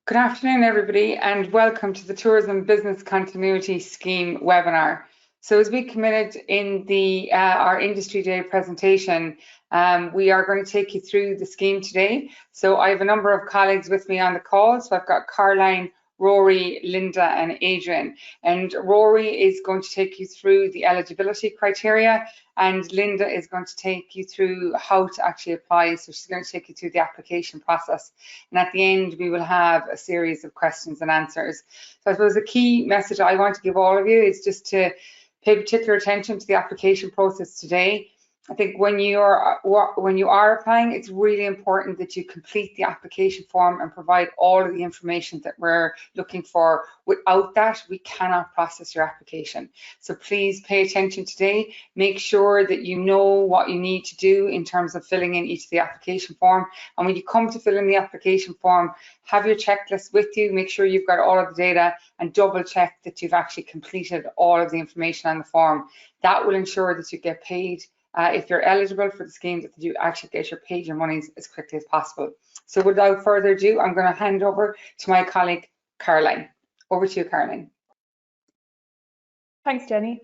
Good afternoon, everybody, and welcome to the Tourism Business Continuity Scheme webinar. So as we committed in our Industry Day presentation, we are going to take you through the scheme today. So I have a number of colleagues with me on the call. So I've got Caroline, Rory, Linda and Adrian. And Rory is going to take you through the eligibility criteria, and Linda is going to take you through how to actually apply. So she's going to take you through the application process. And at the end, we will have a series of questions and answers. So I suppose the key message I want to give all of you is just to pay particular attention to the application process today. I think when you are applying, it's really important that you complete the application form and provide all of the information that we're looking for. Without that, we cannot process your application. So please pay attention today. Make sure that you know what you need to do in terms of filling in each of the application form. And when you come to fill in the application form, have your checklist with you. Make sure you've got all of the data and double check that you've actually completed all of the information on the form. That will ensure that you get paid. If you're eligible for the scheme, that you actually get your monies as quickly as possible. So without further ado, I'm going to hand over to my colleague, Caroline. Over to you, Caroline. Thanks, Jenny.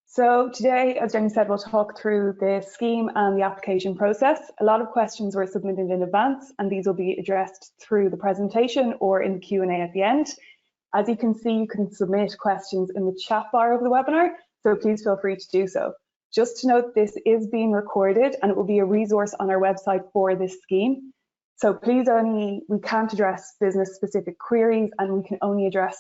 So today, as Jenny said, we'll talk through the scheme and the application process. A lot of questions were submitted in advance, and these will be addressed through the presentation or in the Q&A at the end. As you can see, you can submit questions in the chat bar of the webinar, so please feel free to do so. Just to note, this is being recorded and it will be a resource on our website for this scheme. So please we can't address business specific queries, and we can only address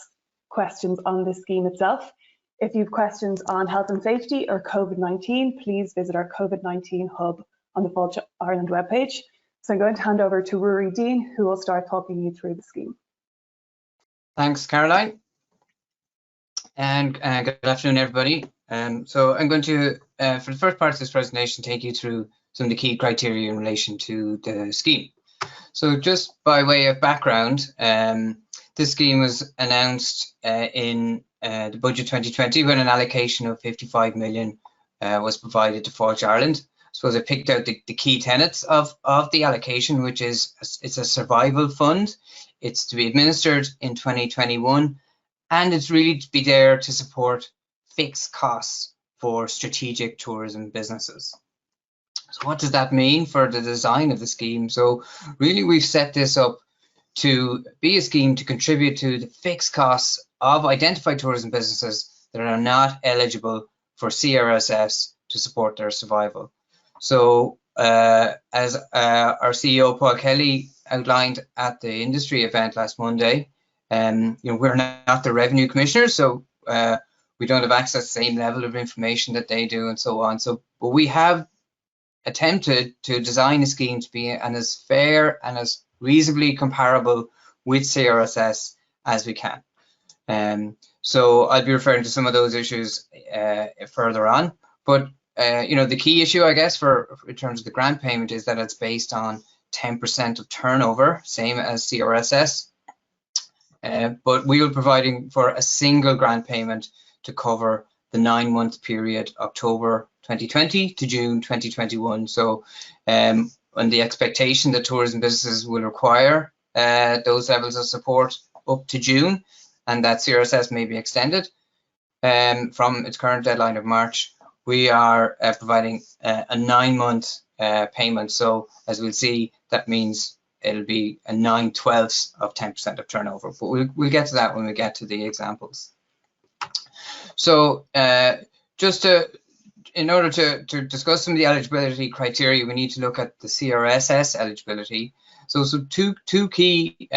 questions on the scheme itself. If you have questions on health and safety or COVID-19, please visit our COVID-19 hub on the Fáilte Ireland webpage. So I'm going to hand over to Rory Dean, who will start talking you through the scheme. Thanks, Caroline. And good afternoon, everybody. So I'm going to, for the first part of this presentation, take you through some of the key criteria in relation to the scheme. So just by way of background, this scheme was announced in the budget 2020 when an allocation of 55 million was provided to Fáilte Ireland. So I picked out the key tenets of the allocation, which is it's a survival fund. It's to be administered in 2021, and it's really to be there to support fixed costs for strategic tourism businesses. So what does that mean for the design of the scheme? So really we've set this up to be a scheme to contribute to the fixed costs of identified tourism businesses that are not eligible for CRSS to support their survival. So as our CEO Paul Kelly outlined at the industry event last Monday, we're not the revenue commissioners, so we don't have access to the same level of information that they do and so on. So, but we have attempted to design a scheme to be as fair and as reasonably comparable with CRSS as we can. So I'll be referring to some of those issues further on. But the key issue, I guess, in terms of the grant payment is that it's based on 10% of turnover, same as CRSS. But we will be providing for a single grant payment to cover the 9-month period, October 2020 to June 2021. So, and the expectation that tourism businesses will require those levels of support up to June, and that CRSS may be extended from its current deadline of March. We are providing a 9-month payment. So, as we'll see, that means it'll be a 9/12 of 10% of turnover. But we'll get to that when we get to the examples. So in order to discuss some of the eligibility criteria, we need to look at the CRSS eligibility. So two key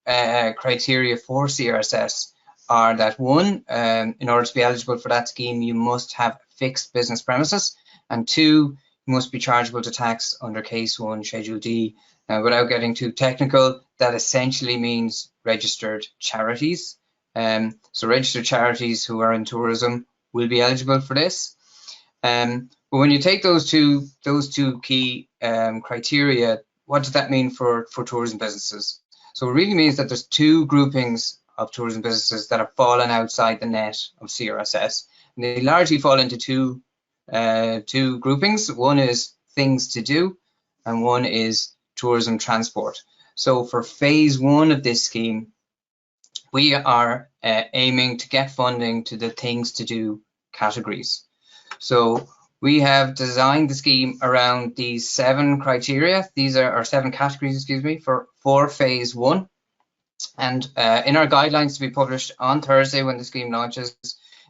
criteria for CRSS are that one, in order to be eligible for that scheme, you must have fixed business premises, and two, you must be chargeable to tax under Case 1, Schedule D. Now, without getting too technical, that essentially means registered charities. So registered charities who are in tourism will be eligible for this. But when you take those two key criteria, what does that mean for tourism businesses? So it really means that there's two groupings of tourism businesses that have fallen outside the net of CRSS. And they largely fall into two groupings. One is things to do, and one is tourism transport. So for phase 1 of this scheme, we are aiming to get funding to the things to do categories. So we have designed the scheme around these 7 criteria. These are our 7 categories, excuse me, for phase 1. And in our guidelines to be published on Thursday when the scheme launches,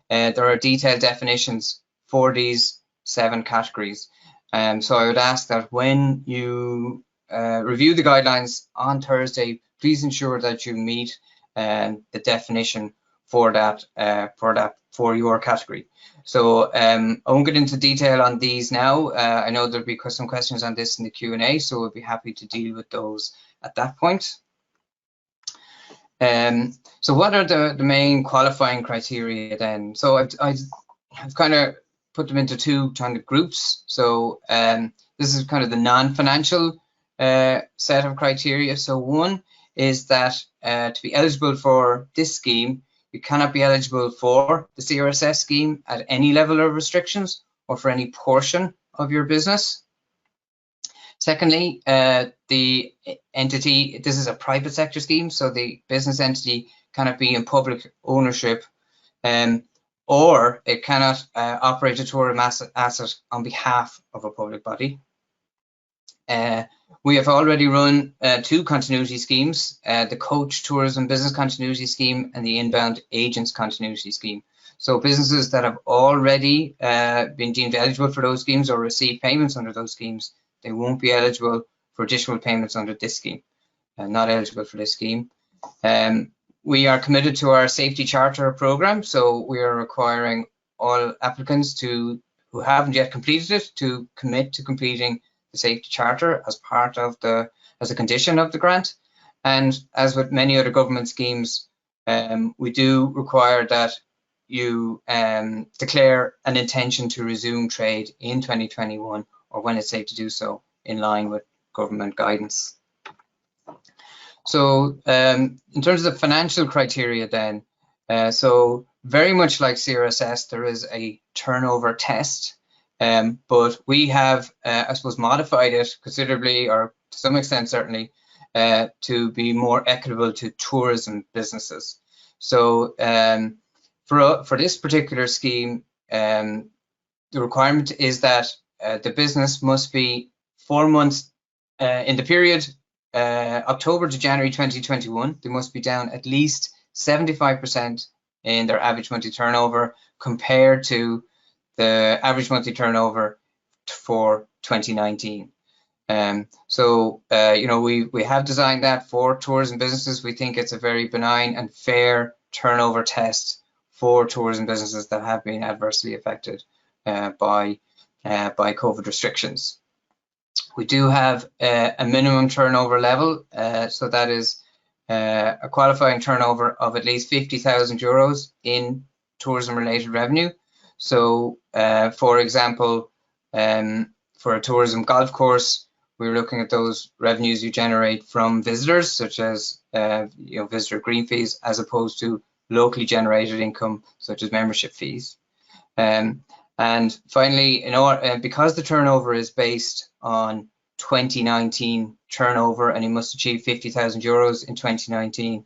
there are detailed definitions for these 7 categories. So I would ask that when you review the guidelines on Thursday, please ensure that you meet the definition for that for your category. So I won't get into detail on these now. I know there'll be some questions on this in the Q&A, so we'll be happy to deal with those at that point. So what are the main qualifying criteria then? So I've kind of put them into 2 kind of groups. So this is kind of the non-financial set of criteria. So one is that to be eligible for this scheme, you cannot be eligible for the CRSS scheme at any level of restrictions or for any portion of your business. Secondly, the entity, this is a private sector scheme, so the business entity cannot be in public ownership, or it cannot operate a tourism asset on behalf of a public body. We have already run 2 continuity schemes, the Coach Tourism Business Continuity Scheme and the Inbound Agents Continuity Scheme. So businesses that have already been deemed eligible for those schemes or receive payments under those schemes, they won't be eligible for additional payments under this scheme, not eligible for this scheme. We are committed to our Safety Charter program, so we are requiring all applicants who haven't yet completed it to commit to completing the Safety Charter as part of as a condition of the grant. And as with many other government schemes, we do require that you declare an intention to resume trade in 2021 or when it's safe to do so in line with government guidance. So in terms of the financial criteria then, so very much like CRSS, there is a turnover test, but we have, I suppose, modified it considerably, or to some extent certainly, to be more equitable to tourism businesses. So for this particular scheme, the requirement is that the business must be 4 months in the period October to January 2021. They must be down at least 75% in their average monthly turnover compared to the average monthly turnover for 2019. So you know, we have designed that for tourism businesses. We think it's a very benign and fair turnover test for tourism businesses that have been adversely affected by COVID restrictions. We do have a minimum turnover level, so that is a qualifying turnover of at least €50,000 in tourism-related revenue. So, for example, for a tourism golf course, we're looking at those revenues you generate from visitors, such as you know, visitor green fees, as opposed to locally generated income, such as membership fees. And finally, because the turnover is based on 2019 turnover and you must achieve €50,000 in 2019,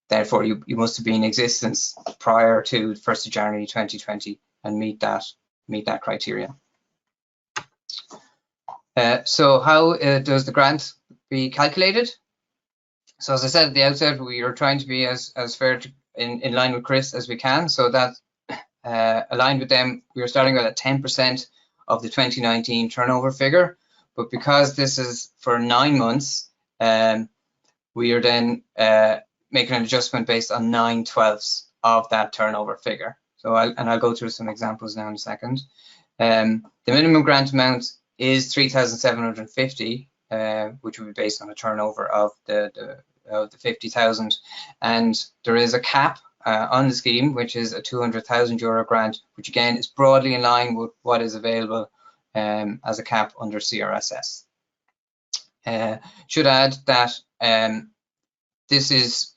therefore you must have been in existence prior to 1st of January 2020 and meet that criteria. So how does the grant be calculated? So as I said at the outset, we are trying to be as fair in line with Chris as we can, so that aligned with them, we are starting at 10% of the 2019 turnover figure. But because this is for 9 months, we are then making an adjustment based on 9/12 of that turnover figure. So I'll go through some examples now in a second. The minimum grant amount is $3,750, which will be based on a turnover of the 50,000, and there is a cap on the scheme, which is a €200,000 grant, which again is broadly in line with what is available as a cap under CRSS. Should add that this is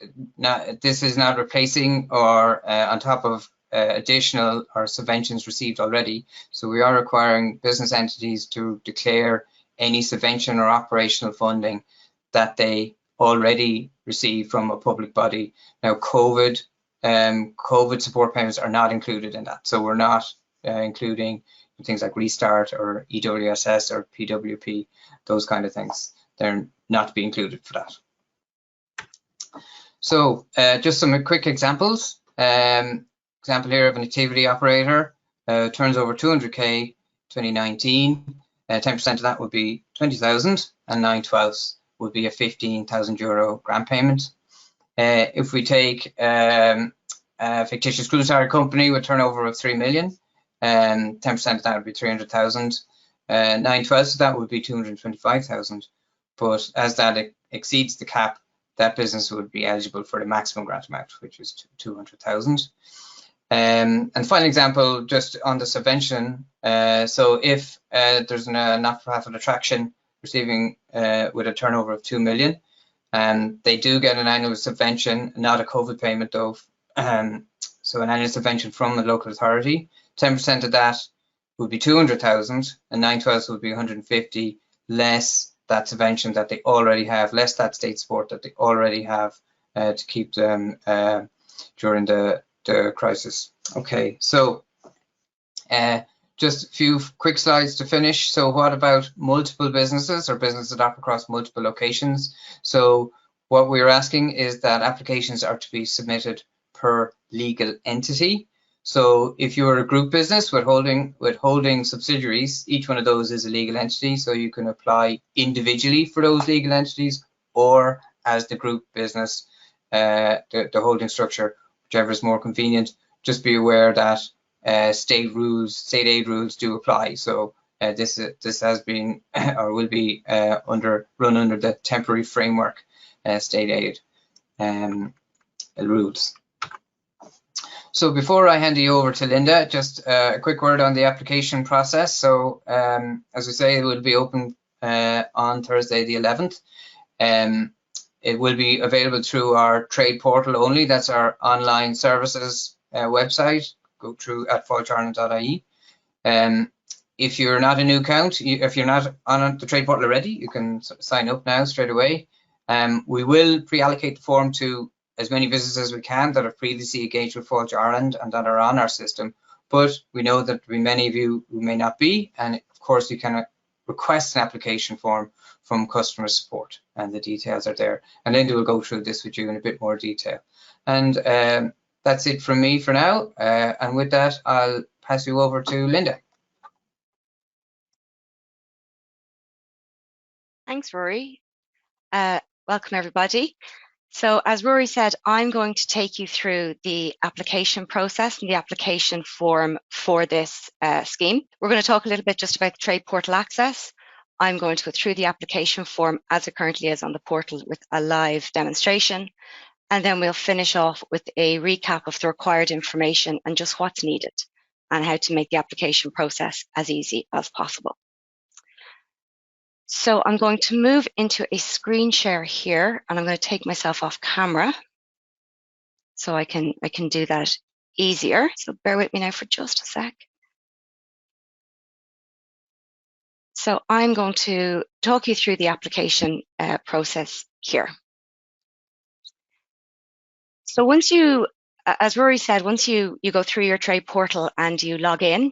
not replacing or on top of additional or subventions received already. So we are requiring business entities to declare any subvention or operational funding that they already receive from a public body. Now, COVID support payments are not included in that. So we're not including things like Restart or EWSS or PWP, those kind of things. They're not to be included for that. So just some quick examples. Example here of an activity operator, turns over 200k 2019. 10% of that would be 20,000, and 9/12 would be a 15,000 euro grant payment. If we take a fictitious cruise hire company with turnover of 3 million, 10% of that would be 300,000. 9/12 of that would be 225,000. But as that exceeds the cap, that business would be eligible for the maximum grant amount, which is 200,000. And final example, just on the subvention. So if there's a not-for-profit attraction receiving with a turnover of 2 million, they do get an annual subvention, not a COVID payment though. So an annual subvention from the local authority. 10% of that would be 200,000, and 9/12 would be 150, less that subvention that they already have, less that state support that they already have to keep them during the crisis. Okay, so just a few quick slides to finish. So what about multiple businesses or businesses that operate across multiple locations? So what we're asking is that applications are to be submitted per legal entity. So if you're a group business with holding subsidiaries, each one of those is a legal entity. So you can apply individually for those legal entities or as the group business, the holding structure, whichever is more convenient. Just be aware that state aid rules do apply. So this has been or will be run under the temporary framework state aid rules. So before I hand you over to Linda, just a quick word on the application process. So as we say, it will be open on Thursday the 11th. It will be available through our trade portal only. That's our online services website. Go through at fáilteireland.ie. If you're not a new account, if you're not on the trade portal already, you can sign up now straight away. We will pre-allocate the form to as many visitors as we can that have previously engaged with Fáilte Ireland and that are on our system. But we know that there will be many of you who may not be, and of course you can request an application form from customer support, and the details are there. And Linda will go through this with you in a bit more detail. And that's it from me for now. And with that, I'll pass you over to Linda. Thanks, Rory. Welcome, everybody. So as Rory said, I'm going to take you through the application process and the application form for this scheme. We're going to talk a little bit just about the trade portal access. I'm going to go through the application form as it currently is on the portal with a live demonstration. And then we'll finish off with a recap of the required information and just what's needed and how to make the application process as easy as possible. So I'm going to move into a screen share here, and I'm going to take myself off camera so I can do that easier. So bear with me now for just a sec. So I'm going to talk you through the application process here. So once you, as Rory said, once you go through your trade portal and you log in,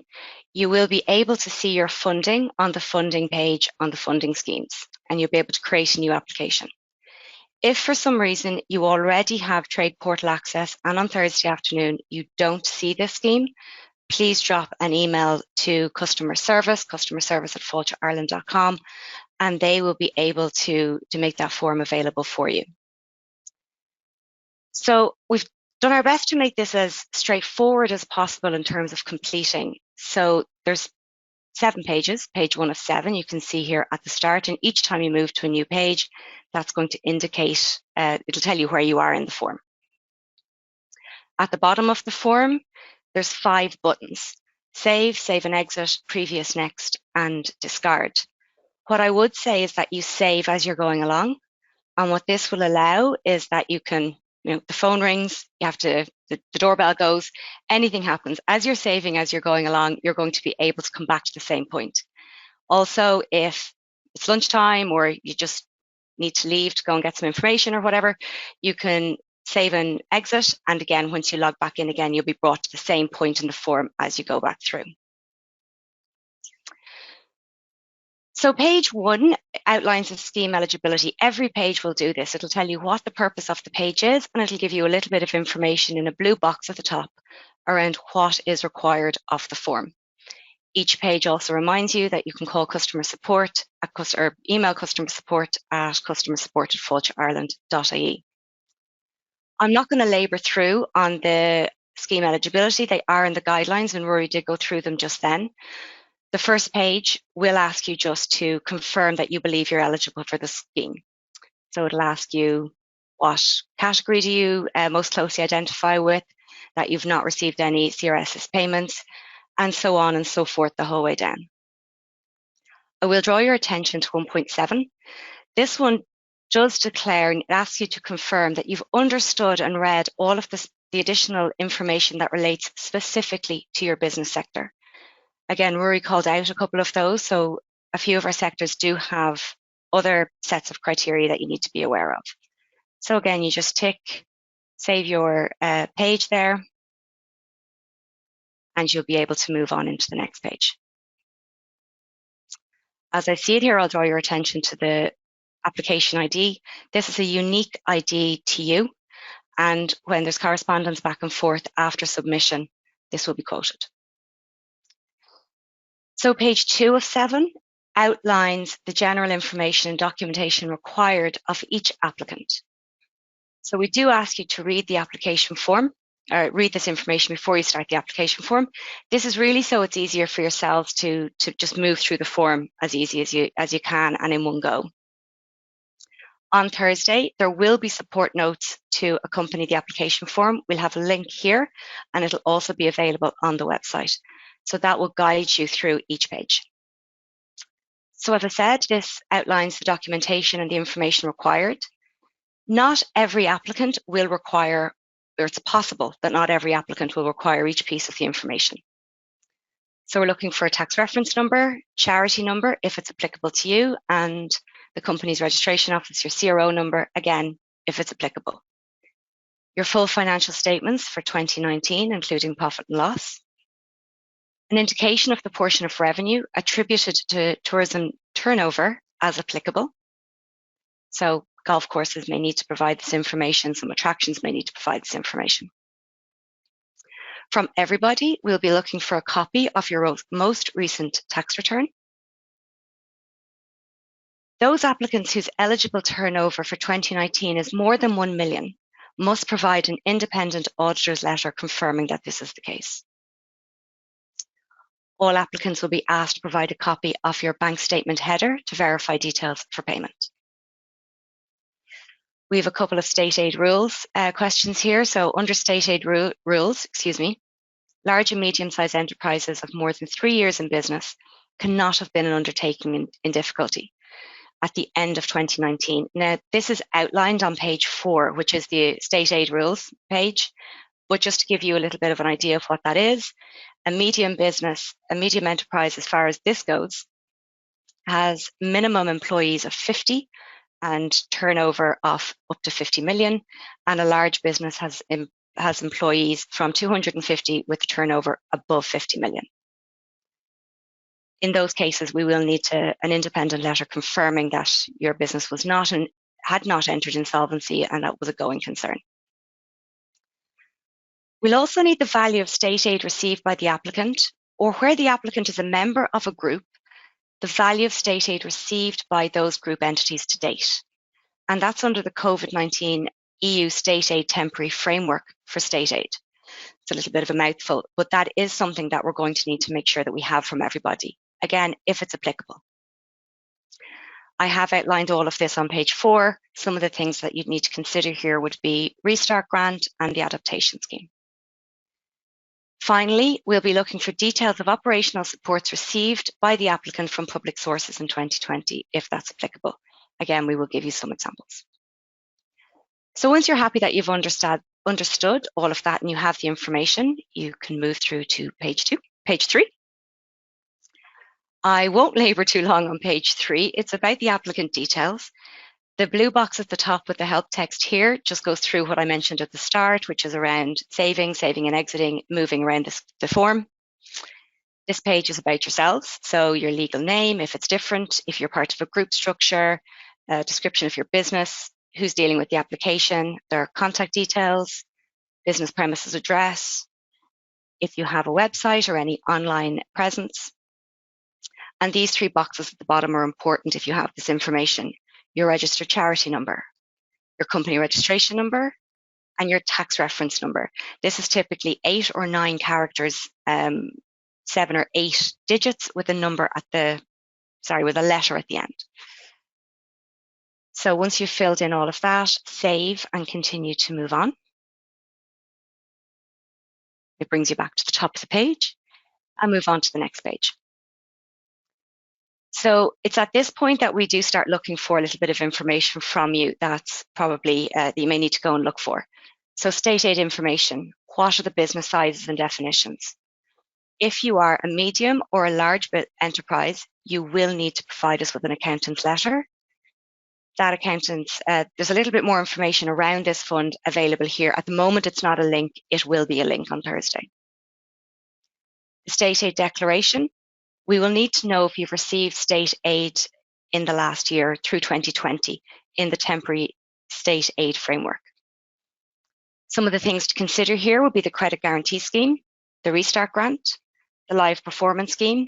you will be able to see your funding on the funding page on the funding schemes, and you'll be able to create a new application. If for some reason you already have trade portal access and on Thursday afternoon you don't see this scheme, please drop an email to customer service at fáilteireland.com, and they will be able to make that form available for you. So we've done our best to make this as straightforward as possible in terms of completing. So there's 7 pages, page 1 of 7, you can see here at the start, and each time you move to a new page, that's going to indicate, it'll tell you where you are in the form. At the bottom of the form, there's 5 buttons: save, save and exit, previous, next, and discard. What I would say is that you save as you're going along, and what this will allow is that you can, the phone rings, you have to, the doorbell goes, anything happens. As you're saving, as you're going along, you're going to be able to come back to the same point. Also, if it's lunchtime or you just need to leave to go and get some information or whatever, you can save and exit. And again, once you log back in again, you'll be brought to the same point in the form as you go back through. So page 1 outlines the scheme eligibility. Every page will do this. It'll tell you what the purpose of the page is, and it'll give you a little bit of information in a blue box at the top around what is required of the form. Each page also reminds you that you can call customer support or email customer support at customersupport@fáilteireland.ie. I'm not going to labour through on the scheme eligibility. They are in the guidelines, and Rory did go through them just then. The first page will ask you just to confirm that you believe you're eligible for the scheme. So it'll ask you what category do you most closely identify with, that you've not received any CRSS payments, and so on and so forth the whole way down. I will draw your attention to 1.7. This one does declare and asks you to confirm that you've understood and read all of the additional information that relates specifically to your business sector. Again, Rory called out a couple of those, so a few of our sectors do have other sets of criteria that you need to be aware of. So again, you just tick, save your page there, and you'll be able to move on into the next page. As I see it here, I'll draw your attention to the application ID. This is a unique ID to you, and when there's correspondence back and forth after submission, this will be quoted. So page 2 of 7 outlines the general information and documentation required of each applicant. So we do ask you to read the application form, or read this information before you start the application form. This is really so it's easier for yourselves to just move through the form as easy as you can and in one go. On Thursday, there will be support notes to accompany the application form. We'll have a link here, and it'll also be available on the website. So that will guide you through each page. So as I said, this outlines the documentation and the information required. Not every applicant will require, or it's possible that not every applicant will require each piece of the information. So we're looking for a tax reference number, charity number, if it's applicable to you, and the company's registration office, your CRO number, again, if it's applicable. Your full financial statements for 2019, including profit and loss. An indication of the portion of revenue attributed to tourism turnover as applicable. So golf courses may need to provide this information, some attractions may need to provide this information. From everybody, we'll be looking for a copy of your most recent tax return. Those applicants whose eligible turnover for 2019 is more than 1 million must provide an independent auditor's letter confirming that this is the case. All applicants will be asked to provide a copy of your bank statement header to verify details for payment. We have a couple of state aid rules questions here. So under state aid rules, large and medium-sized enterprises of more than 3 years in business cannot have been an undertaking in difficulty at the end of 2019. Now, this is outlined on page 4, which is the state aid rules page. But just to give you a little bit of an idea of what that is, a medium business, a medium enterprise, as far as this goes, has minimum employees of 50 and turnover of up to 50 million, and a large business has employees from 250 with turnover above 50 million. In those cases, we will need an independent letter confirming that your business was not and had not entered insolvency and that was a going concern. We'll also need the value of state aid received by the applicant, or where the applicant is a member of a group, the value of state aid received by those group entities to date. And that's under the COVID-19 EU State Aid Temporary Framework for State Aid. It's a little bit of a mouthful, but that is something that we're going to need to make sure that we have from everybody. Again, if it's applicable. I have outlined all of this on page 4. Some of the things that you'd need to consider here would be Restart Grant and the Adaptation Scheme. Finally, we'll be looking for details of operational supports received by the applicant from public sources in 2020, if that's applicable. Again, we will give you some examples. So once you're happy that you've understood all of that and you have the information, you can move through to page 3. I won't labour too long on page 3. It's about the applicant details. The blue box at the top with the help text here just goes through what I mentioned at the start, which is around saving and exiting, moving around the form. This page is about yourselves, so your legal name, if it's different, if you're part of a group structure, a description of your business, who's dealing with the application, their contact details, business premises address, if you have a website or any online presence. And these three boxes at the bottom are important if you have this information: your registered charity number, your company registration number, and your tax reference number. This is typically 8 or 9 characters, 7 or 8 digits with a number at with a letter at the end. So once you've filled in all of that, save and continue to move on. It brings you back to the top of the page and move on to the next page. So it's at this point that we do start looking for a little bit of information from you that's probably that you may need to go and look for. So state aid information. What are the business sizes and definitions? If you are a medium or a large enterprise, you will need to provide us with an accountant's letter. That accountant's, there's a little bit more information around this fund available here. At the moment, it's not a link. It will be a link on Thursday. The state aid declaration. We will need to know if you've received state aid in the last year through 2020 in the temporary state aid framework. Some of the things to consider here would be the credit guarantee scheme, the restart grant, the live performance scheme,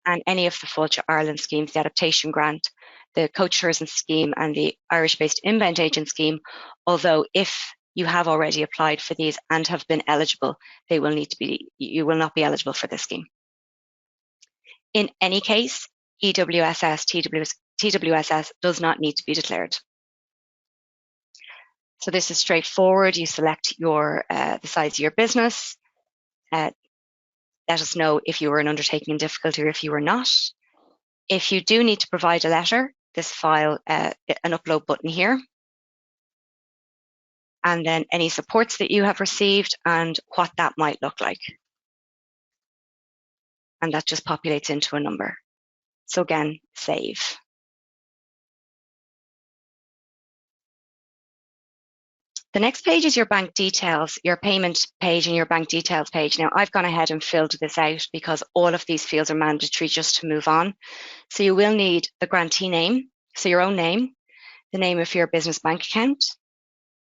and any of the Fáilte Ireland schemes, the adaptation grant, the coach tourism scheme, and the Irish-based inbound agent scheme. Although if you have already applied for these and have been eligible, you will not be eligible for this scheme. In any case, EWSS, TWSS does not need to be declared. So this is straightforward. You select the size of your business. Let us know if you were an undertaking in difficulty or if you were not. If you do need to provide a letter, this file, an upload button here. And then any supports that you have received and what that might look like. And that just populates into a number. So again, save. The next page is your bank details, your payment page and your bank details page. Now, I've gone ahead and filled this out because all of these fields are mandatory just to move on. So you will need the grantee name, so your own name, the name of your business bank account,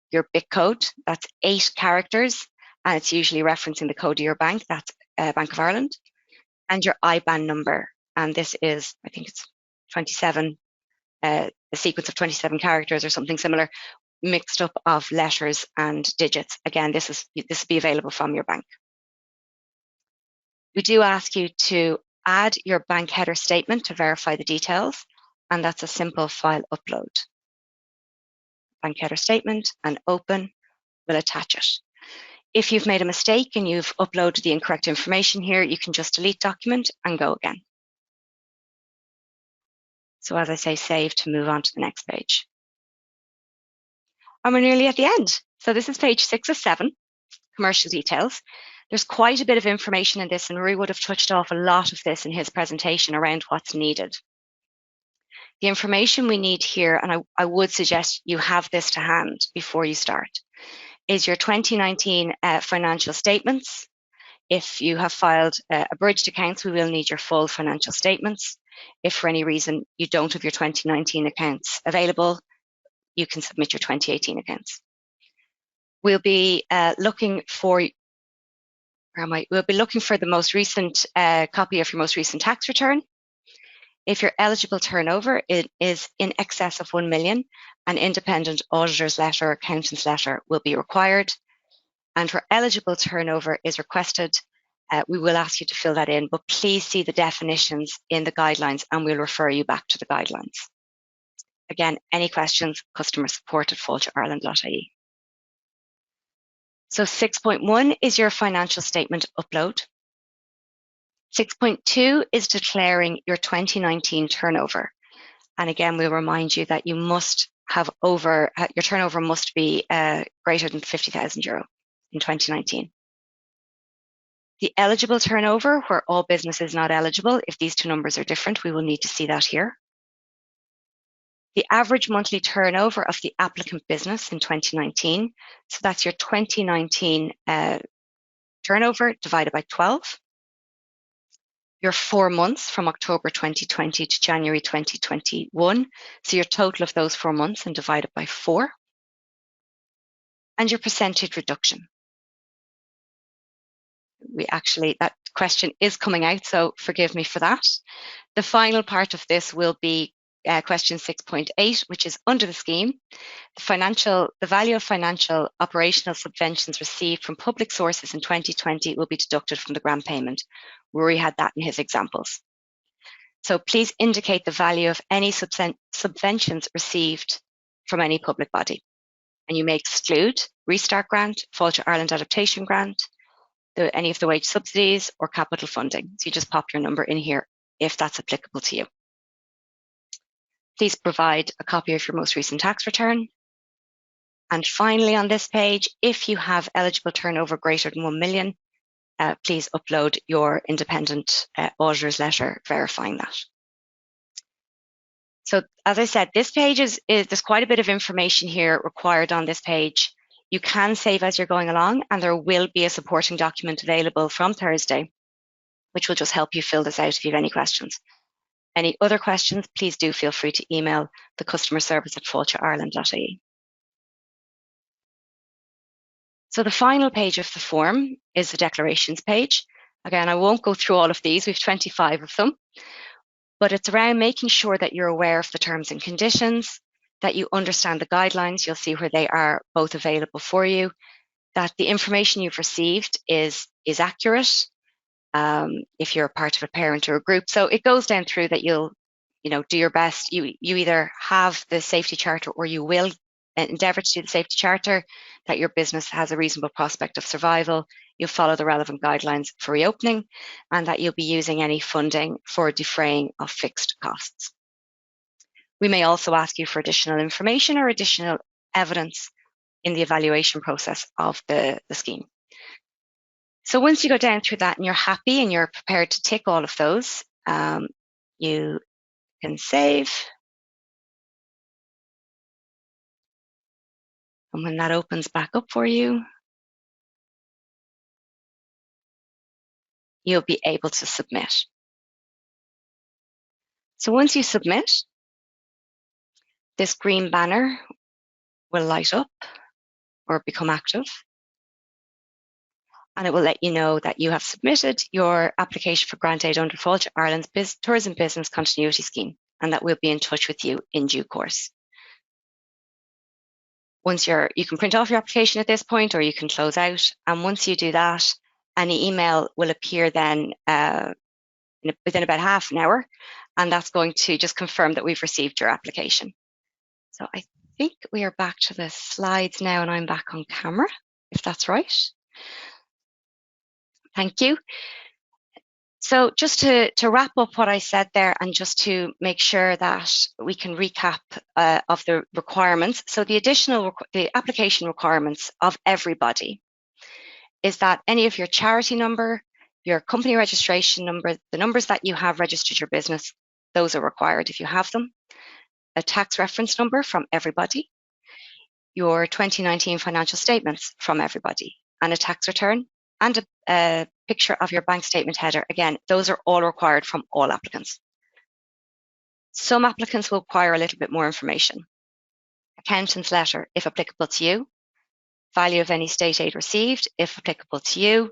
your BIC code, that's 8 characters, and it's usually referencing the code of your bank, that's Bank of Ireland, and your IBAN number. And this is, I think it's 27, a sequence of 27 characters or something similar, mixed up of letters and digits. Again, this will be available from your bank. We do ask you to add your bank header statement to verify the details, and that's a simple file upload. Bank header statement and open will attach it. If you've made a mistake and you've uploaded the incorrect information here, you can just delete document and go again. So as I say, save to move on to the next page. And we're nearly at the end. So this is page 6 of 7, commercial details. There's quite a bit of information in this, and Rory would have touched off a lot of this in his presentation around what's needed. The information we need here, and I would suggest you have this to hand before you start, is your 2019 financial statements. If you have filed abridged accounts, we will need your full financial statements. If for any reason you don't have your 2019 accounts available, you can submit your 2018 accounts. We'll be looking for, We'll be looking for the most recent copy of your most recent tax return. If your eligible turnover is in excess of 1 million, an independent auditor's letter or accountant's letter will be required. And where eligible turnover is requested, we will ask you to fill that in, but please see the definitions in the guidelines and we'll refer you back to the guidelines. Again, any questions, customer support at fáilteireland.ie. So 6.1 is your financial statement upload. 6.2 is declaring your 2019 turnover. And again, we'll remind you that you must have your turnover must be greater than €50,000 in 2019. The eligible turnover, where all business is not eligible, if these two numbers are different, we will need to see that here. the average monthly turnover of the applicant business in 2019. So that's your 2019 turnover divided by 12. Your 4 months from October 2020 to January 2021. So your total of those 4 months and divided by 4. And your percentage reduction. That question is coming out, so forgive me for that. The final part of this will be question 6.8, which is under the scheme. The value of financial operational subventions received from public sources in 2020 will be deducted from the grant payment. Rory had that in his examples. So please indicate the value of any subventions received from any public body. And you may exclude Restart Grant, Fáilte Ireland Adaptation Grant, any of the wage subsidies or capital funding. So you just pop your number in here if that's applicable to you. Please provide a copy of your most recent tax return. And finally, on this page, if you have eligible turnover greater than 1 million, please upload your independent auditor's letter verifying that. So as I said, this page there's quite a bit of information here required on this page. You can save as you're going along, and there will be a supporting document available from Thursday, which will just help you fill this out if you have any questions. Any other questions, please do feel free to email the customer service at fáilteireland.ie. So the final page of the form is the declarations page. Again, I won't go through all of these, we have 25 of them, but it's around making sure that you're aware of the terms and conditions, that you understand the guidelines, you'll see where they are both available for you, that the information you've received is accurate if you're a part of a parent or a group. So it goes down through that you'll do your best. You either have the safety charter or you will endeavour to do the safety charter, that your business has a reasonable prospect of survival, you'll follow the relevant guidelines for reopening, and that you'll be using any funding for defraying of fixed costs. We may also ask you for additional information or additional evidence in the evaluation process of the scheme. So once you go down through that and you're happy and you're prepared to tick all of those, you can save. And when that opens back up for you, you'll be able to submit. So once you submit, this green banner will light up or become active. And it will let you know that you have submitted your application for grant aid under Fáilte Ireland's Tourism Business Continuity Scheme, and that we'll be in touch with you in due course. Once you can print off your application at this point, or you can close out. And once you do that, an email will appear then within about half an hour, and that's going to just confirm that we've received your application. So I think we are back to the slides now, and I'm back on camera, if that's right. Thank you. So just to wrap up what I said there, and just to make sure that we can recap of the requirements. So the application requirements of everybody is that any of your charity number, your company registration number, the numbers that you have registered your business, those are required if you have them. A tax reference number from everybody, your 2019 financial statements from everybody, and a tax return, and a picture of your bank statement header. Again, those are all required from all applicants. Some applicants will require a little bit more information. Accountant's letter, if applicable to you, value of any state aid received, if applicable to you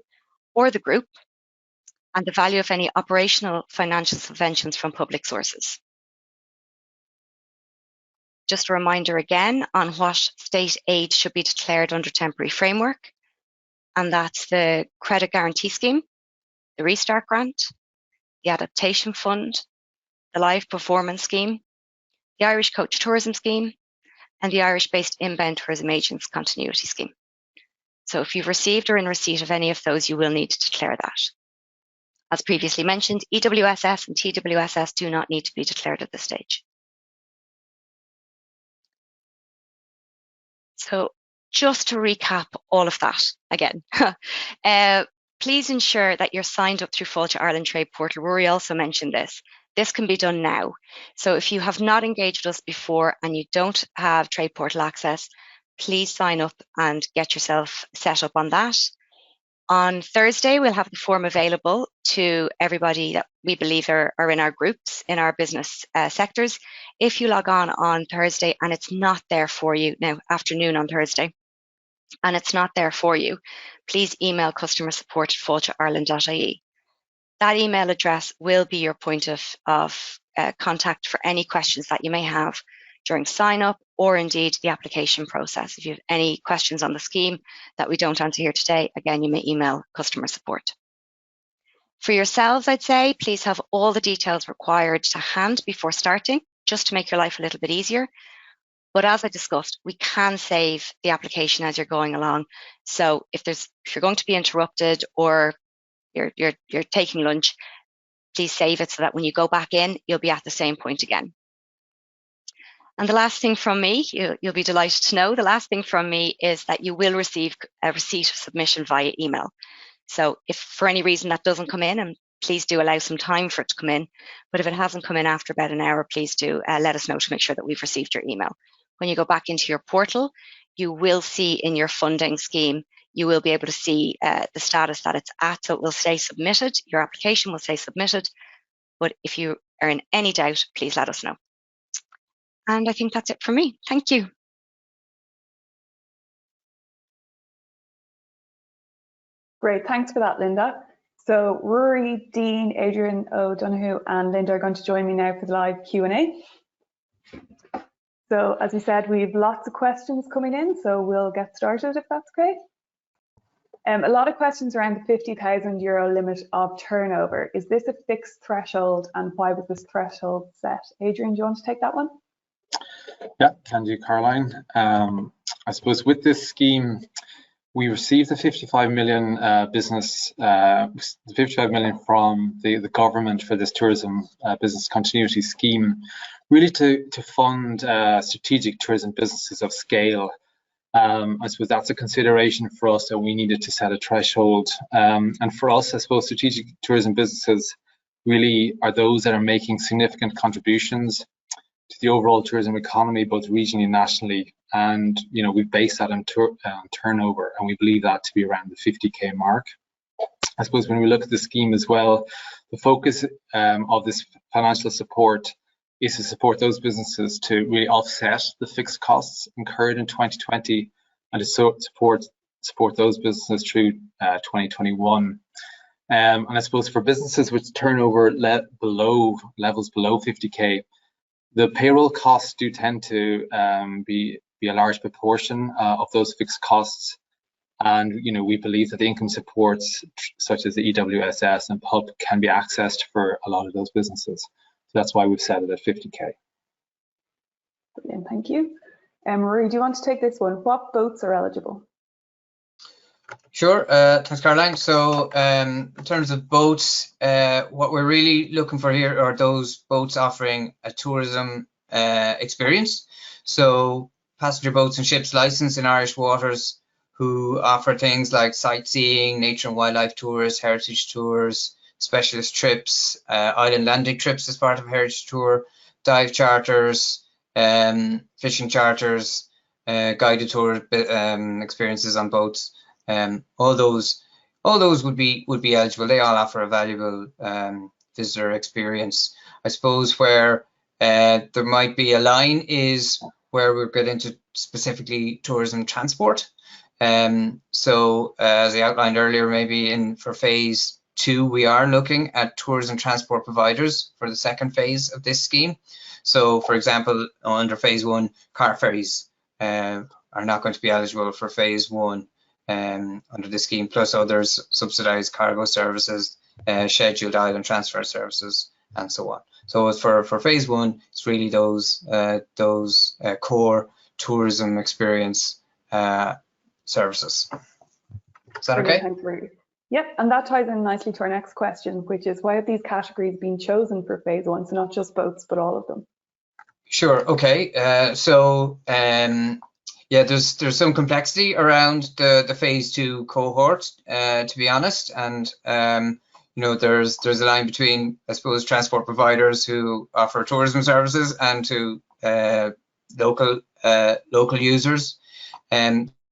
or the group, and the value of any operational financial subventions from public sources. Just a reminder again on what state aid should be declared under temporary framework, and that's the Credit Guarantee Scheme, the Restart Grant, the Adaptation Fund, the Live Performance Scheme, the Irish Coach Tourism Scheme, and the Irish-based Inbound Tourism Agents Continuity Scheme. So if you've received or in receipt of any of those, you will need to declare that. As previously mentioned, EWSS and TWSS do not need to be declared at this stage. So just to recap all of that again, please ensure that you're signed up through Fáilte Ireland Trade Portal. Rory also mentioned this, This can be done now. So if you have not engaged with us before and you don't have Trade Portal access, please sign up and get yourself set up on that. On Thursday, we'll have the form available to everybody that we believe are in our groups, in our business sectors. If you log on Thursday and it's not there for you, now afternoon on Thursday, and it's not there for you, please email customer support at fáilteireland.ie. That email address will be your point of contact for any questions that you may have during sign up or indeed the application process. If you have any questions on the scheme that we don't answer here today, again, you may email customer support. For yourselves, I'd say, please have all the details required to hand before starting, just to make your life a little bit easier. But as I discussed, we can save the application as you're going along. So if you're going to be interrupted or you're taking lunch, please save it so that when you go back in, you'll be at the same point again. And the last thing from me, you'll be delighted to know, the last thing from me is that you will receive a receipt of submission via email. So if for any reason that doesn't come in, and please do allow some time for it to come in, but if it hasn't come in after about an hour, please do let us know to make sure that we've received your email. When you go back into your portal, you will see in your funding scheme, you will be able to see the status that it's at, so it will stay submitted, your application will stay submitted, but if you are in any doubt, please let us know. And I think that's it for me. Thank you. Great, thanks for that, Linda. So Rory, Dean, Adrian O'Donoghue and Linda are going to join me now for the live Q&A. So as we said, we have lots of questions coming in, so we'll get started if that's great. A lot of questions around the €50,000 limit of turnover. Is this a fixed threshold and why was this threshold set? Adrian, do you want to take that one? Yeah, can do, Caroline. I suppose with this scheme, we received the 55 million the 55 million from the government for this tourism business continuity scheme, really to fund strategic tourism businesses of scale. I suppose that's a consideration for us, that we needed to set a threshold. And for us, I suppose strategic tourism businesses really are those that are making significant contributions to the overall tourism economy, both regionally and nationally. And we base that on turnover, and we believe that to be around the 50k mark. I suppose when we look at the scheme as well, the focus of this financial support is to support those businesses to really offset the fixed costs incurred in 2020 and to support those businesses through 2021. And I suppose for businesses with turnover levels below 50k, the payroll costs do tend to be a large proportion of those fixed costs. And we believe that the income supports such as the EWSS and PUP can be accessed for a lot of those businesses. So that's why we've set it at 50k. Brilliant, thank you. Rory, do you want to take this one? What boats are eligible? Sure, thanks, Caroline. So in terms of boats, what we're really looking for here are those boats offering a tourism experience. So passenger boats and ships licensed in Irish waters who offer things like sightseeing, nature and wildlife tours, heritage tours, specialist trips, island landing trips as part of a heritage tour, dive charters, fishing charters, guided tour experiences on boats. All those would be eligible. They all offer a valuable visitor experience. I suppose where there might be a line is where we'll get into specifically tourism transport. So as I outlined earlier, maybe for phase 2, we are looking at tourism transport providers for the second phase of this scheme. So for example, under phase 1, car ferries are not going to be eligible for phase 1 under the scheme, plus others subsidised cargo services, scheduled island transfer services, and so on. So for phase 1, it's really those core tourism experience services. Is that okay? Thanks, Ruth. Yep, and that ties in nicely to our next question, which is why have these categories been chosen for phase 1? So not just boats, but all of them. Sure. Okay. Yeah, there's some complexity around the phase 2 cohort, to be honest, and there's a line between, I suppose, transport providers who offer tourism services and to local users.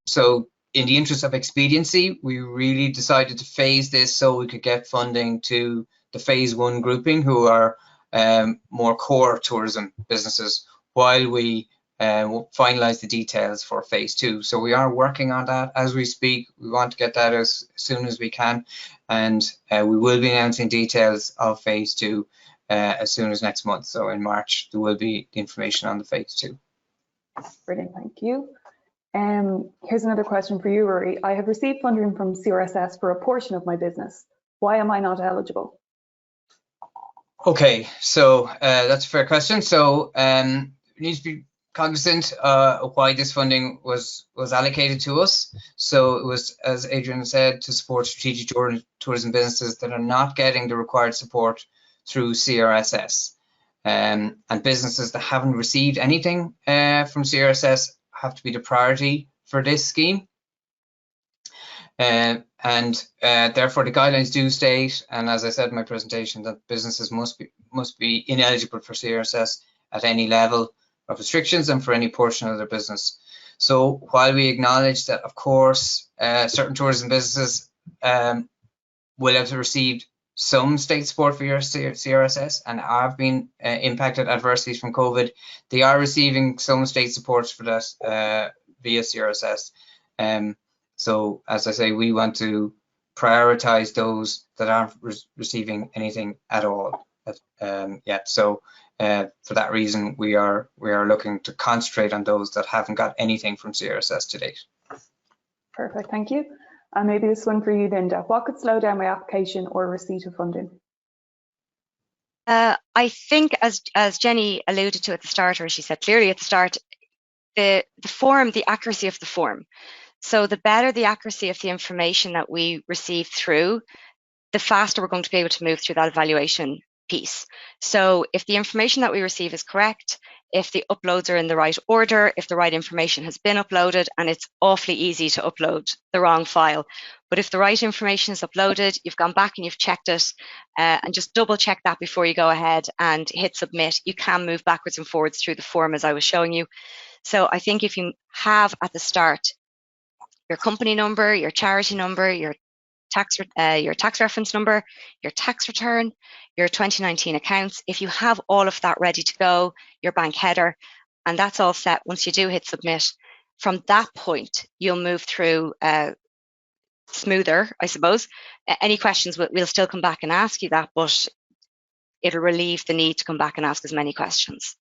So in the interest of expediency, we really decided to phase this so we could get funding to the phase 1 grouping, who are more core tourism businesses, while we finalize the details for phase 2. So we are working on that as we speak. We want to get that as soon as we can, and we will be announcing details of phase 2 as soon as next month. So in March there will be information on the phase 2. Brilliant, thank you. Here's another question for you, Rory. I have received funding from CRSS for a portion of my business. Why am I not eligible? Okay, so that's a fair question. So we need to be cognizant of why this funding was allocated to us. So it was, as Adrian said, to support strategic tourism businesses that are not getting the required support through CRSS. And businesses that haven't received anything from CRSS have to be the priority for this scheme. And therefore the guidelines do state, and as I said in my presentation, that businesses must be ineligible for CRSS at any level of restrictions and for any portion of their business. So while we acknowledge that, of course, certain tourism businesses will have received some state support for your CRSS and have been impacted adversely from COVID, they are receiving some state support for that via CRSS. So as I say, we want to prioritize those that aren't receiving anything at all yet. So for that reason, we are looking to concentrate on those that haven't got anything from CRSS to date. Perfect, thank you. And maybe this one for you, Linda. What could slow down my application or receipt of funding? I think, as Jenny alluded to at the start, or she said clearly at the start, the form, the accuracy of the form. So the better the accuracy of the information that we receive through, the faster we're going to be able to move through that evaluation piece. So if the information that we receive is correct, if the uploads are in the right order, if the right information has been uploaded, and it's awfully easy to upload the wrong file. But if the right information is uploaded, you've gone back and you've checked it, and just double check that before you go ahead and hit submit, you can move backwards and forwards through the form as I was showing you. So I think if you have at the start your company number, your charity number, your tax reference number, your tax return, your 2019 accounts, if you have all of that ready to go, your bank header, and that's all set, once you do hit submit, from that point, you'll move through smoother, I suppose. Any questions, we'll still come back and ask you that, but it'll relieve the need to come back and ask as many questions.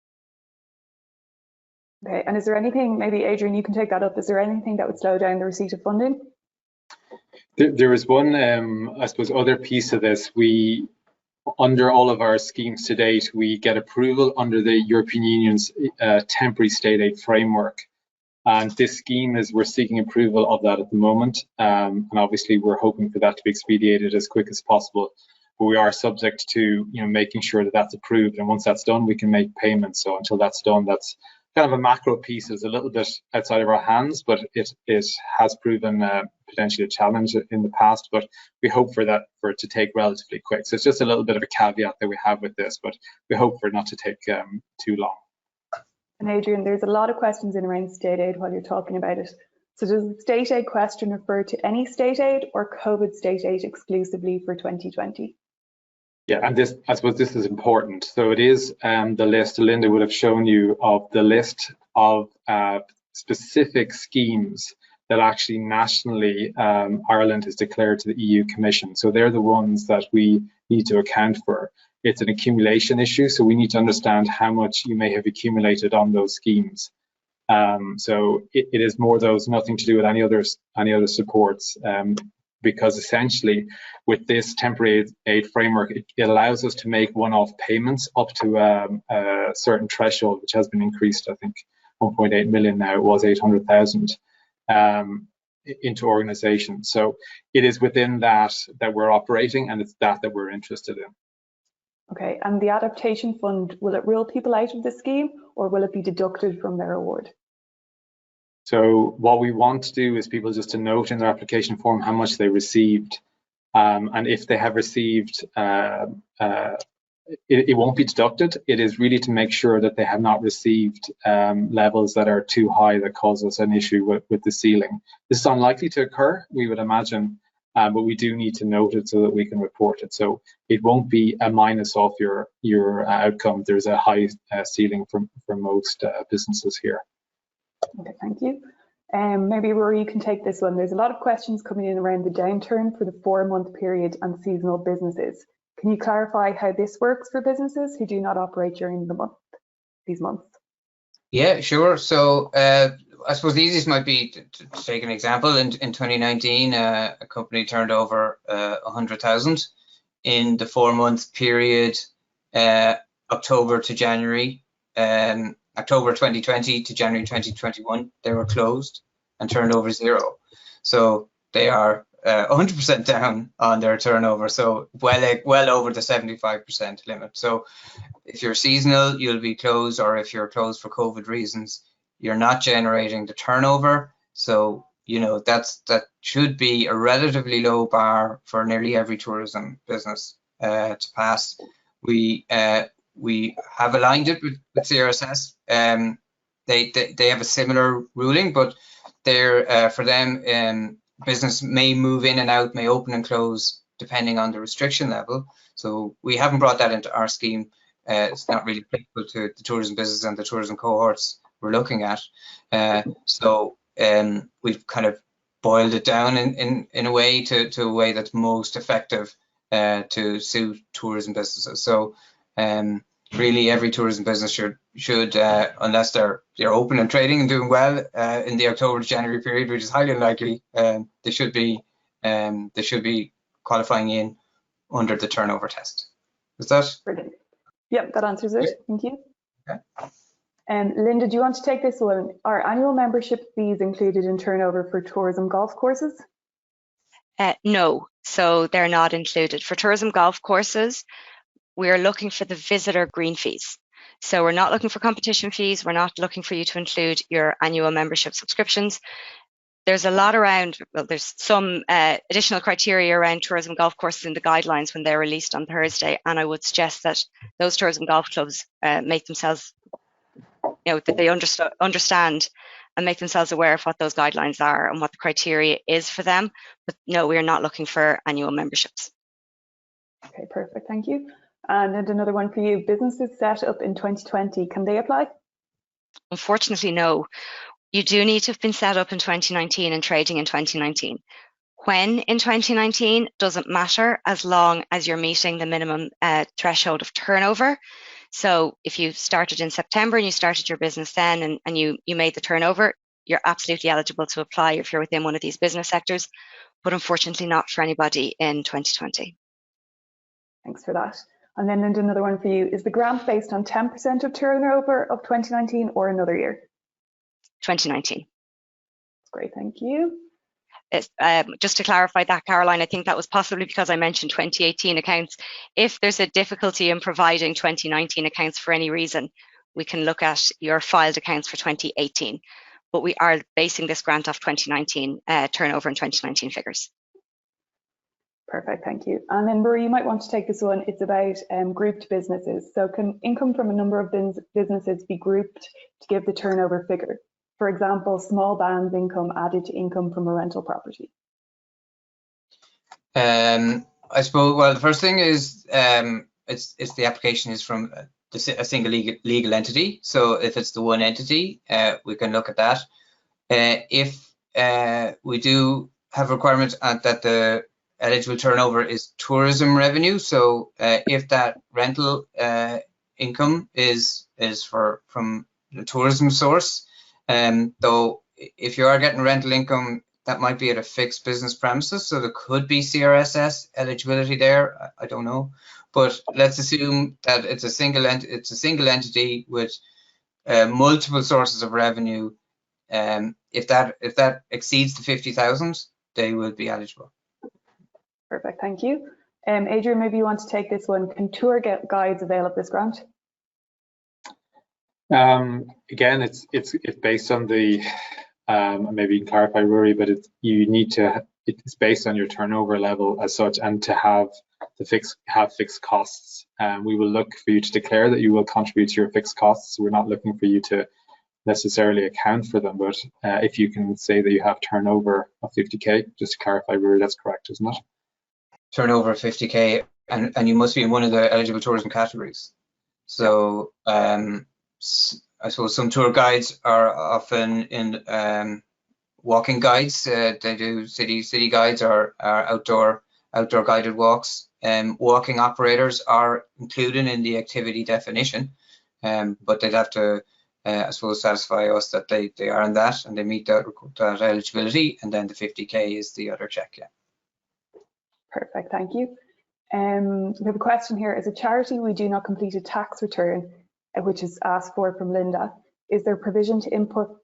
Okay, and is there anything, maybe Adrian, you can take that up, is there anything that would slow down the receipt of funding? There is one, I suppose, other piece of this. We, under all of our schemes to date, we get approval under the European Union's temporary state aid framework. And this scheme we're seeking approval of that at the moment. And obviously we're hoping for that to be expedited as quick as possible. But we are subject to, making sure that that's approved. And once that's done, we can make payments. So until that's done, that's kind of a macro piece, is a little bit outside of our hands, but it has proven potentially a challenge in the past, but we hope for it to take relatively quick. So it's just a little bit of a caveat that we have with this, but we hope for it not to take too long. And Adrian, there's a lot of questions in around state aid while you're talking about it. So does the state aid question refer to any state aid or COVID state aid exclusively for 2020? Yeah, and I suppose this is important. So it is the list Linda would have shown you of the list of specific schemes that actually nationally Ireland has declared to the EU Commission. So they're the ones that we need to account for. It's an accumulation issue, so we need to understand how much you may have accumulated on those schemes. So it is more those, nothing to do with any other supports. Because essentially with this temporary aid framework, it allows us to make one-off payments up to a certain threshold, which has been increased, I think 1.8 million now, it was 800,000 into organizations. So it is within that we're operating, and it's that we're interested in. Okay, and the adaptation fund, will it rule people out of the scheme or will it be deducted from their award? So what we want to do is people just to note in their application form how much they received. and if they have received, it won't be deducted. It is really to make sure that they have not received levels that are too high that cause us an issue with the ceiling. This is unlikely to occur, we would imagine, but we do need to note it so that we can report it. So it won't be a minus off your outcome. There's a high ceiling for most businesses here. Okay, thank you. Maybe Rory, you can take this one. There's a lot of questions coming in around the downturn for the 4-month period and seasonal businesses. Can you clarify how this works for businesses who do not operate during these months? Yeah, sure. So I suppose the easiest might be to take an example. In 2019, a company turned over 100,000 in the 4-month period, October to January. October 2020 to January 2021, they were closed and turned over 0. So they are 100% down on their turnover, so well over the 75% limit. So if you're seasonal, you'll be closed, or if you're closed for COVID reasons, you're not generating the turnover. So that should be a relatively low bar for nearly every tourism business to pass. We have aligned it with CRSS. They have a similar ruling, but they're for them, business may move in and out, may open and close depending on the restriction level. So we haven't brought that into our scheme. It's not really applicable to the tourism business and the tourism cohorts we're looking at. So we've kind of boiled it down in a way to a way that's most effective to suit tourism businesses. So really every tourism business should unless they're open and trading and doing well in the October to January period, which is highly unlikely, they should be qualifying in under the turnover test. Is that brilliant? Yep, that answers it. Thank you. Okay. Linda, do you want to take this one? Are annual membership fees included in turnover for tourism golf courses? No, so they're not included. For tourism golf courses, we're looking for the visitor green fees. So we're not looking for competition fees. We're not looking for you to include your annual membership subscriptions. There's a lot around, well, there's some additional criteria around tourism golf courses in the guidelines when they're released on Thursday. And I would suggest that those tourism golf clubs make themselves, that they understand and make themselves aware of what those guidelines are and what the criteria is for them. But no, we are not looking for annual memberships. Okay, perfect. Thank you. And another one for you. Businesses set up in 2020, can they apply? Unfortunately, no. You do need to have been set up in 2019 and trading in 2019. When in 2019 doesn't matter as long as you're meeting the minimum threshold of turnover. So if you started in September and you started your business then and you made the turnover, you're absolutely eligible to apply if you're within one of these business sectors, but unfortunately not for anybody in 2020. Thanks for that. And then another one for you. Is the grant based on 10% of turnover of 2019 or another year? 2019. Great, thank you. Just to clarify that, Caroline, I think that was possibly because I mentioned 2018 accounts. If there's a difficulty in providing 2019 accounts for any reason, we can look at your filed accounts for 2018. But we are basing this grant off 2019 turnover and 2019 figures. Perfect, thank you. And then Marie, you might want to take this one. It's about grouped businesses. So can income from a number of businesses be grouped to give the turnover figure? For example, small bands income added to income from a rental property. I suppose, well, the first thing is it's the application is from a single legal entity. So if it's the one entity, we can look at that. If we do have requirements that the eligible turnover is tourism revenue, so if that rental income is from the tourism source, though if you are getting rental income, that might be at a fixed business premises, so there could be CRSS eligibility there. I don't know, but let's assume that it's a single entity with multiple sources of revenue. If that exceeds the 50,000, they will be eligible. Perfect, thank you. Adrian, maybe you want to take this one. Can tour guides avail of this grant? Again, it's based on the maybe you can clarify, Rory, but it's based on your turnover level as such, and to have fixed costs. We will look for you to declare that you will contribute to your fixed costs. We're not looking for you to necessarily account for them, but if you can say that you have turnover of 50k, just to clarify, Rory, that's correct, isn't it? Turnover of 50k, and you must be in one of the eligible tourism categories. So I suppose some tour guides are often in walking guides. They do city guides or outdoor guided walks. Walking operators are included in the activity definition, but they'd have to, I suppose, satisfy us that they are in that and they meet that eligibility, and then the 50k is the other check. Yeah. Perfect, thank you. We have a question here. As a charity, we do not complete a tax return, which is asked for from Linda. Is there provision to input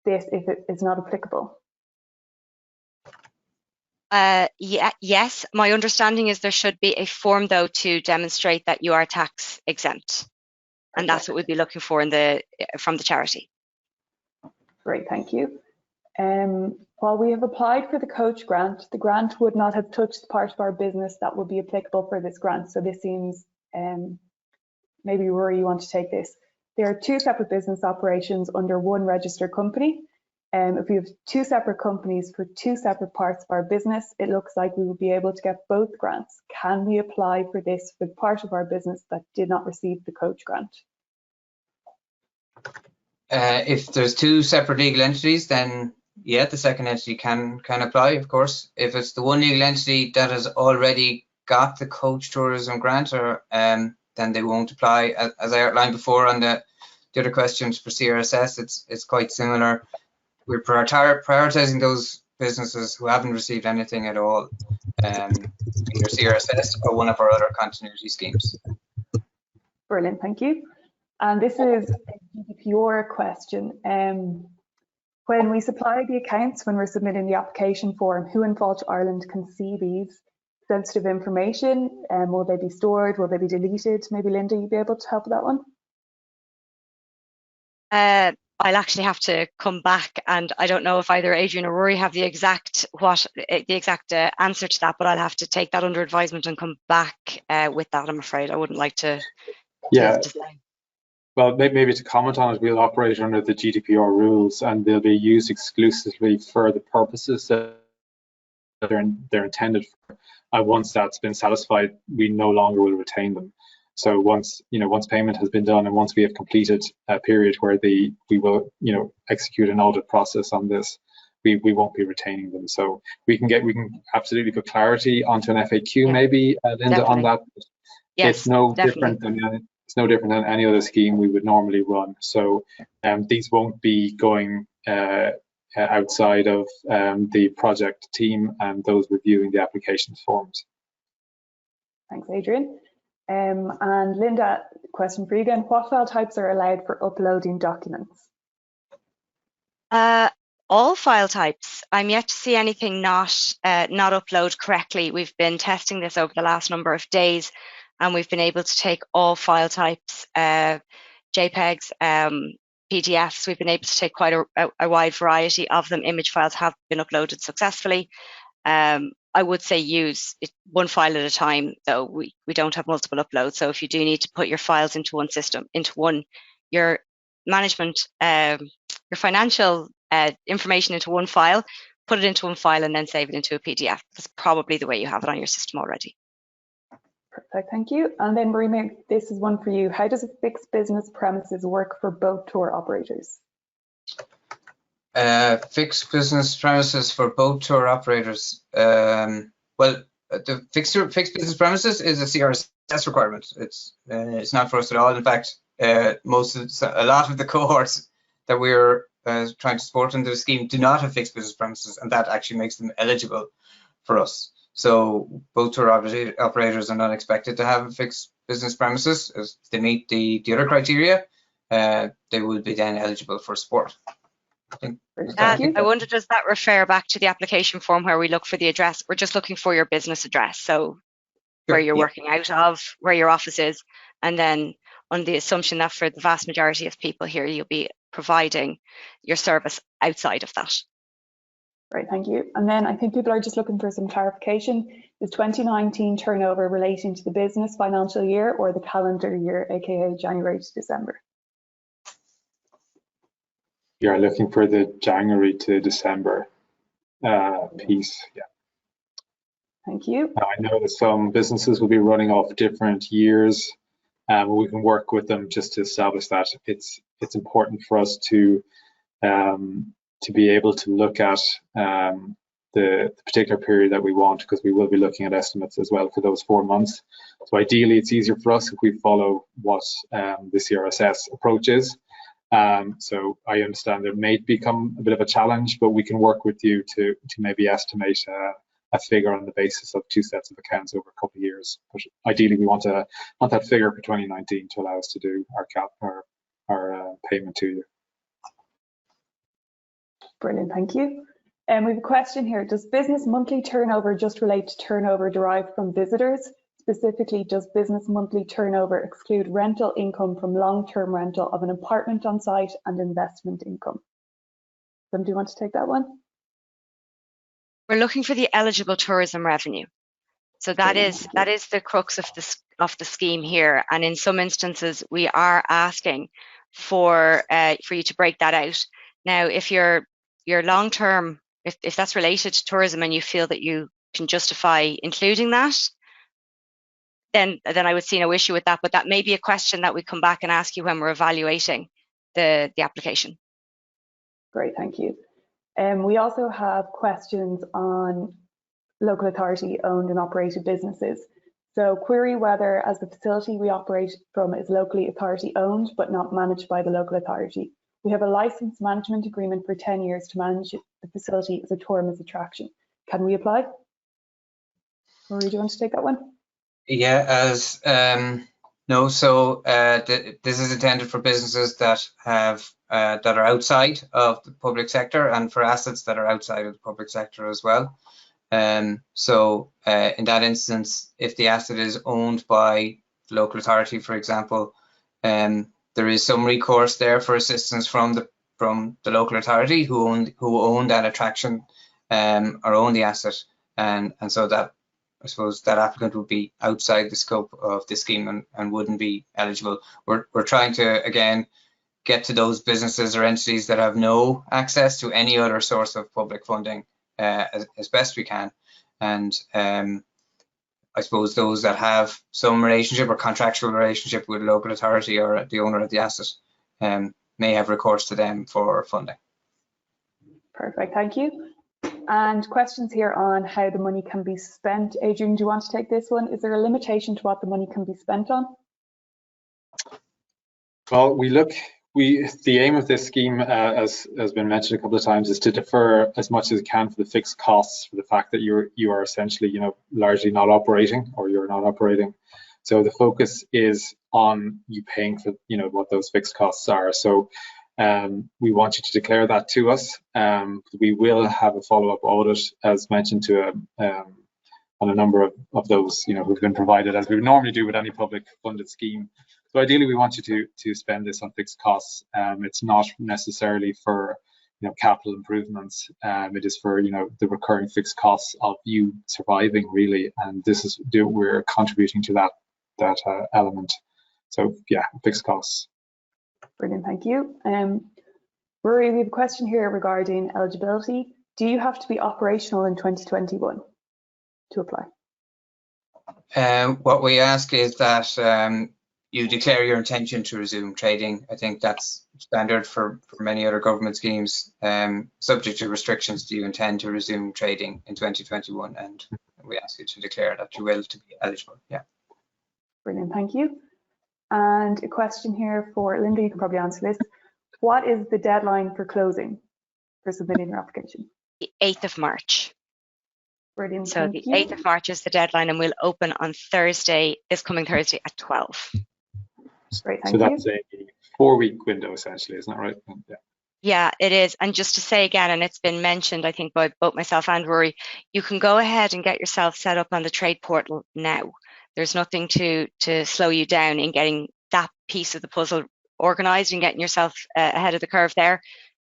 this if it is not applicable? Yes, my understanding is there should be a form though to demonstrate that you are tax exempt, and that's what we'd be looking for from the charity. Great, thank you. While we have applied for the coach grant, the grant would not have touched the part of our business that would be applicable for this grant. So this seems, maybe Rory, you want to take this. There are two separate business operations under one registered company. If we have two separate companies for two separate parts of our business, it looks like we will be able to get both grants. Can we apply for this for the part of our business that did not receive the coach grant? If there's two separate legal entities, then yeah, the second entity can apply, of course. If it's the one legal entity that has already got the coach tourism grant, then they won't apply. As I outlined before on the other questions for CRSS, it's quite similar. We're prioritizing those businesses who haven't received anything at all, either CRSS or one of our other continuity schemes. Brilliant, thank you. And this is a GDPR question. When we supply the accounts, when we're submitting the application form, who in Fáilte Ireland can see these sensitive information? Will they be stored? Will they be deleted? Maybe Linda, you'd be able to help with that one? I'll actually have to come back, and I don't know if either Adrian or Rory have the exact answer to that, but I'll have to take that under advisement and come back with that. I'm afraid I wouldn't like to. Yeah. Well, maybe to comment on it, we'll operate under the GDPR rules, and they'll be used exclusively for the purposes that they're intended for. And once that's been satisfied, we no longer will retain them. So once payment has been done, and once we have completed a period where we will execute an audit process on this, we won't be retaining them. So we can absolutely put clarity onto an FAQ, maybe Linda, definitely. On that. Yes, it's no different than any other scheme we would normally run. So these won't be going outside of the project team and those reviewing the application forms. Thanks, Adrian. And Linda, question for you again. What file types are allowed for uploading documents? All file types. I'm yet to see anything not upload correctly. We've been testing this over the last number of days, and we've been able to take all file types, JPEGs, PDFs. We've been able to take quite a wide variety of them. Image files have been uploaded successfully. I would say use it one file at a time, though. We don't have multiple uploads. So if you do need to put your files into one system, your management, your financial information into one file, put it into one file and then save it into a PDF. That's probably the way you have it on your system already. Perfect, thank you. And then Marie, this is one for you. How does a fixed business premises work for boat tour operators? Fixed business premises for boat tour operators. Well, the fixed business premises is a CRSS requirement. It's not for us at all. In fact, a lot of the cohorts that we're trying to support under the scheme do not have fixed business premises, and that actually makes them eligible for us. So boat tour operators are not expected to have fixed business premises. As they meet the other criteria, they will be then eligible for support. I wonder, does that refer back to the application form where we look for the address? We're just looking for your business address, so where you're working out of, where your office is, and then on the assumption that for the vast majority of people here, you'll be providing your service outside of that. Great, thank you. And then I think people are just looking for some clarification. Is 2019 turnover relating to the business financial year or the calendar year, aka January to December? You're looking for the January to December piece, yeah. Thank you. Now, I know that some businesses will be running off different years, but we can work with them just to establish that. It's important for us to be able to look at the particular period that we want, because we will be looking at estimates as well for those 4 months. So ideally, it's easier for us if we follow what the CRSS approach is. So I understand there may become a bit of a challenge, but we can work with you to maybe estimate a figure on the basis of 2 sets of accounts over a couple of years. But ideally, we want that figure for 2019 to allow us to do our payment to you. Brilliant, thank you. And we have a question here. Does business monthly turnover just relate to turnover derived from visitors? Specifically, does business monthly turnover exclude rental income from long-term rental of an apartment on site and investment income? Do you want to take that one? We're looking for the eligible tourism revenue. So that is the crux of the scheme here. And in some instances, we are asking for you to break that out. Now, if your long-term, if that's related to tourism and you feel that you can justify including that, then I would see no issue with that. But that may be a question that we come back and ask you when we're evaluating the application. Great, thank you. We also have questions on local authority owned and operated businesses. So query whether, as the facility we operate from is locally authority owned but not managed by the local authority. We have a license management agreement for 10 years to manage the facility as a tourism attraction. Can we apply? Rory, do you want to take that one? Yeah, no. So this is intended for businesses that have that are outside of the public sector and for assets that are outside of the public sector as well. So in that instance, if the asset is owned by the local authority, for example, there is some recourse there for assistance from the local authority who own that attraction or own the asset, and so that, I suppose, that applicant would be outside the scope of the scheme and wouldn't be eligible. We're trying to, again, get to those businesses or entities that have no access to any other source of public funding as best we can. And I suppose those that have some relationship or contractual relationship with a local authority or the owner of the asset may have recourse to them for funding. Perfect, thank you. And questions here on how the money can be spent. Adrian, do you want to take this one? Is there a limitation to what the money can be spent on? Well, the aim of this scheme, as has been mentioned a couple of times, is to defer as much as it can for the fixed costs, for the fact that you are essentially, largely not operating, or you're not operating. So the focus is on you paying for, what those fixed costs are. So we want you to declare that to us. We will have a follow-up audit, as mentioned, on a number of those, who've been provided, as we would normally do with any public funded scheme. So ideally, we want you to spend this on fixed costs. It's not necessarily for capital improvements. It is for the recurring fixed costs of you surviving, really. And we're contributing to that element. So yeah, fixed costs. Brilliant, thank you. Rory, we have a question here regarding eligibility. Do you have to be operational in 2021 to apply? What we ask is that you declare your intention to resume trading. I think that's standard for many other government schemes. Subject to restrictions, do you intend to resume trading in 2021? And we ask you to declare that you will to be eligible. Yeah. Brilliant, thank you. And a question here for Linda, you can probably answer this. What is the deadline for closing for submitting your application? The 8th of March. Brilliant, so the 8th of March is the deadline, and we'll open on Thursday, this coming Thursday at 12. Great, thank you. So that's a 4-week window, essentially, isn't that right? Yeah. Yeah, it is. And just to say again, and it's been mentioned, I think, by both myself and Rory, you can go ahead and get yourself set up on the trade portal now. There's nothing to slow you down in getting that piece of the puzzle organised and getting yourself ahead of the curve there.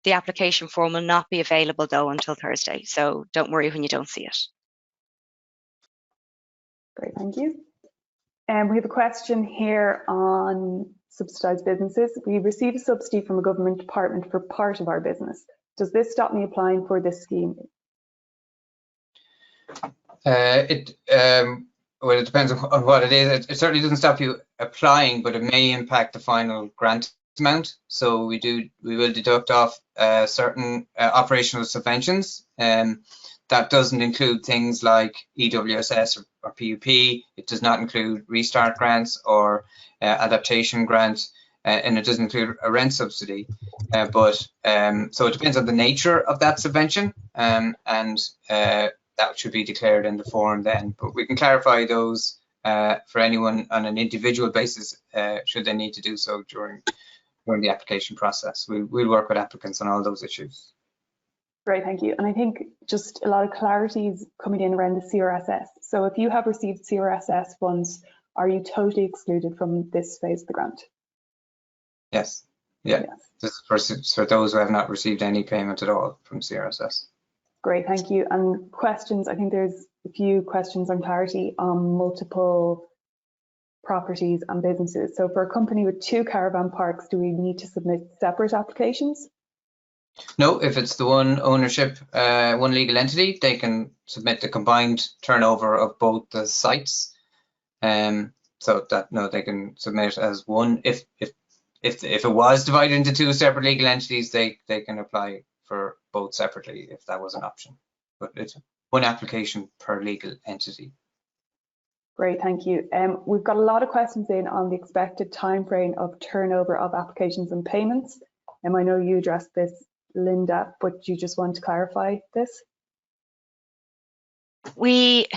The application form will not be available though until Thursday, so don't worry when you don't see it. Great, thank you. We have a question here on subsidised businesses. We receive a subsidy from a government department for part of our business. Does this stop me applying for this scheme? Well, it depends on what it is. It certainly doesn't stop you applying, but it may impact the final grant amount. So we will deduct off certain operational subventions. That doesn't include things like EWSS or PUP. It does not include restart grants or adaptation grants, and it doesn't include a rent subsidy. So it depends on the nature of that subvention, and that should be declared in the form then. But we can clarify those for anyone on an individual basis should they need to do so during the application process. We'll work with applicants on all those issues. Great, thank you. And I think just a lot of clarity is coming in around the CRSS. So if you have received CRSS funds, are you totally excluded from this phase of the grant? Yes. Yeah. Yes. This is for those who have not received any payment at all from CRSS. Great, thank you. And questions, I think there's a few questions on clarity on multiple properties and businesses. So for a company with 2 caravan parks, do we need to submit separate applications? No, if it's the one ownership, one legal entity, they can submit the combined turnover of both the sites. So that they can submit as one. If it was divided into 2 separate legal entities, they can apply for both separately if that was an option. But it's one application per legal entity. Great, thank you. We've got a lot of questions in on the expected time frame of turnover of applications and payments. I know you addressed this, Linda, but do you just want to clarify this? Once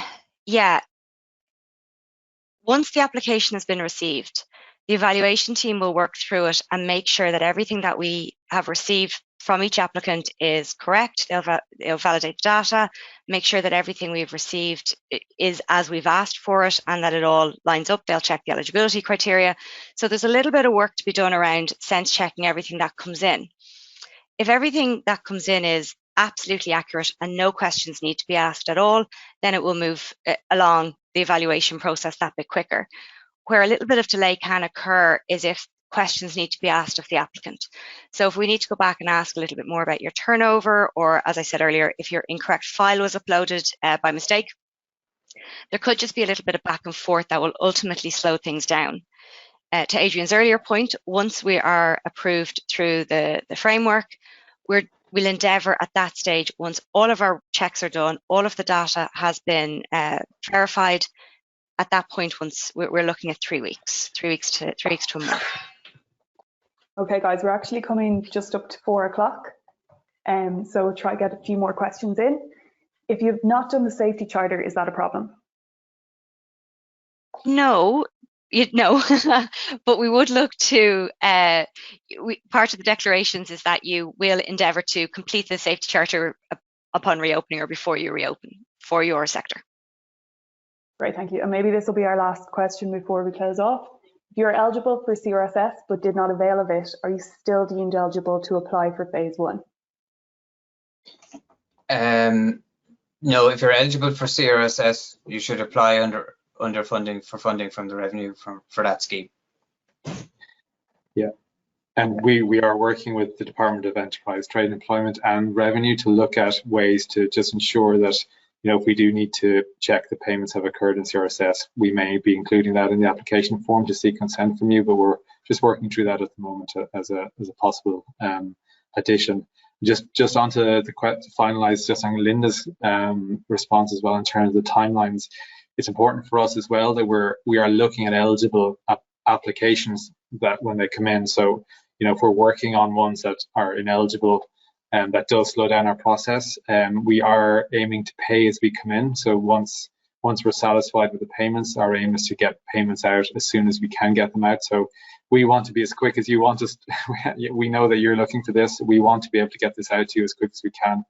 the application has been received, the evaluation team will work through it and make sure that everything that we have received from each applicant is correct. They'll validate the data, make sure that everything we've received is as we've asked for it and that it all lines up. They'll check the eligibility criteria. So there's a little bit of work to be done around sense checking everything that comes in. If everything that comes in is absolutely accurate and no questions need to be asked at all, then it will move along the evaluation process that bit quicker. Where a little bit of delay can occur is if questions need to be asked of the applicant. So if we need to go back and ask a little bit more about your turnover, or as I said earlier, if your incorrect file was uploaded by mistake, there could just be a little bit of back and forth that will ultimately slow things down. To Adrian's earlier point, once we are approved through the framework, we'll endeavour at that stage, once all of our checks are done, all of the data has been verified, at that point, once we're looking at 3 weeks, 3 weeks to a month. Okay, guys, we're actually coming just up to 4 o'clock. So we'll try to get a few more questions in. If you've not done the safety charter, is that a problem? No, but we would look to, part of the declarations is that you will endeavour to complete the safety charter upon reopening or before you reopen for your sector. Great, thank you. And maybe this will be our last question before we close off. If you're eligible for CRSS but did not avail of it, are you still deemed eligible to apply for phase 1? No, if you're eligible for CRSS, you should apply under funding from the revenue for that scheme. Yeah, and we are working with the Department of Enterprise, Trade and Employment and Revenue to look at ways to just ensure that, if we do need to check the payments have occurred in CRSS, we may be including that in the application form to seek consent from you, but we're just working through that at the moment as a possible addition. Just onto to finalise, just on Linda's response as well in terms of the timelines. It's important for us as well that we are looking at eligible applications that when they come in. So, if we're working on ones that are ineligible, that does slow down our process. We are aiming to pay as we come in. So once we're satisfied with the payments, our aim is to get payments out as soon as we can get them out. So we want to be as quick as you want us. We know that you're looking for this. We want to be able to get this out to you as quick as we can.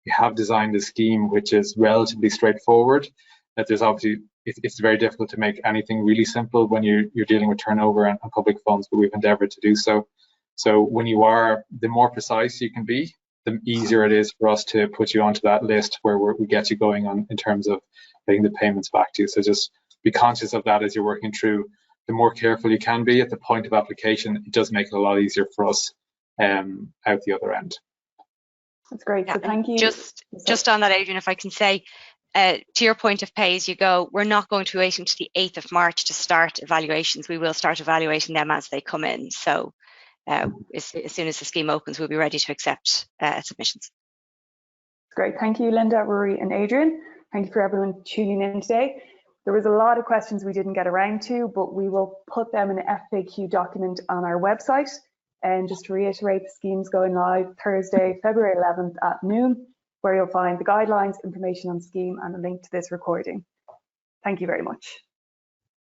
We have designed a scheme which is relatively straightforward. That there's obviously it's very difficult to make anything really simple when you're dealing with turnover and public funds, but we've endeavoured to do so. So when you are, the more precise you can be, the easier it is for us to put you onto that list where we get you going on in terms of getting the payments back to you. So just be conscious of that as you're working through. The more careful you can be at the point of application, it does make it a lot easier for us out the other end. That's great. So thank you. Just on that, Adrian, if I can say, to your point of pay as you go, we're not going to wait until the 8th of March to start evaluations. We will start evaluating them as they come in. So as soon as the scheme opens, we'll be ready to accept submissions. Great. Thank you, Linda, Rory and Adrian. Thank you for everyone tuning in today. There was a lot of questions we didn't get around to, but we will put them in an FAQ document on our website. And just to reiterate, the scheme's going live Thursday, February 11th at noon, where you'll find the guidelines, information on scheme, and a link to this recording. Thank you very much.